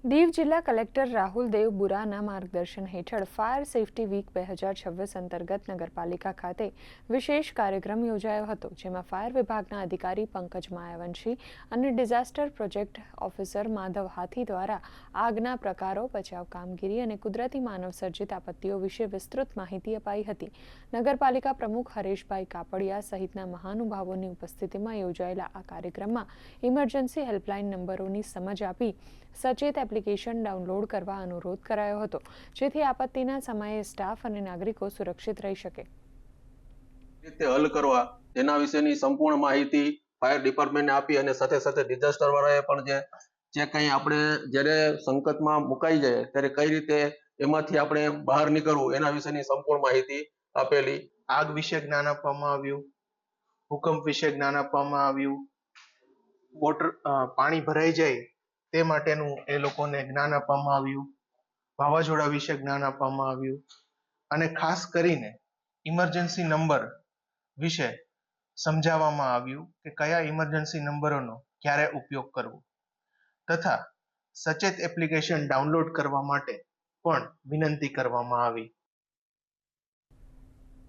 દીવ જિલ્લા કલેક્ટર રાહુલ દેવ બુરાના માર્ગદર્શન હેઠળ ફાયર સેફટી વીક 2026 અંતર્ગત નગરપાલિકા ખાતે વિશેષ કાર્યક્રમ યોજાયો હતો, જેમાં ફાયર વિભાગના અધિકારી પંકજ માયાવંશી અને ડિઝાસ્ટર પ્રોજેક્ટ ઓફિસર માધવ હાથી દ્વારા આગના પ્રકારો, બચાવ કામગીરી અને કુદરતી માનવસર્જિત આપત્તિઓ વિશે વિસ્તૃત માહિતી અપાઈ હતી. નગરપાલિકા પ્રમુખ હરેશભાઈ કાપડિયા સહિતના મહાનુભાવોની ઉપસ્થિતિમાં યોજાયેલા આ કાર્યક્રમમાં ઇમરજન્સી હેલ્પલાઇન નંબરોની સમજ આપી સચેત એપ્લિકેશન ડાઉનલોડ કરવા અનુરોધ કરાયો હતો, જેથી આપત્તિના સમયે સ્ટાફ અને નાગરિકો સુરક્ષિત રહી શકે. રીતે હલ કરવા તેના વિશેની સંપૂર્ણ માહિતી ફાયર ડિપાર્ટમેન્ટને આપી અને સાથે સાથે ડિઝાસ્ટર વાળાએ પણ જે કંઈ આપણે જ્યારે સંકટમાં મુકાઈ જાય ત્યારે કઈ રીતે એમાંથી આપણે બહાર નીકળવું એના વિશેની સંપૂર્ણ માહિતી આપેલી. આગ વિશે જ્ઞાન આપવામાં આવ્યું, ભૂકંપ વિશે જ્ઞાન આપવામાં આવ્યું, પાણી ભરાઈ જાય તે માટેનું એ લોકોને જ્ઞાન આપવામાં આવ્યું, વાવાઝોડા વિશે જ્ઞાન આપવામાં આવ્યું અને ખાસ કરીને ઇમરજન્સી નંબર વિશે સમજાવવામાં આવ્યું કે કયા ઇમરજન્સી નંબરોનો ક્યારે ઉપયોગ કરવો તથા સચેત એપ્લિકેશન ડાઉનલોડ કરવા માટે પણ વિનંતી કરવામાં આવી.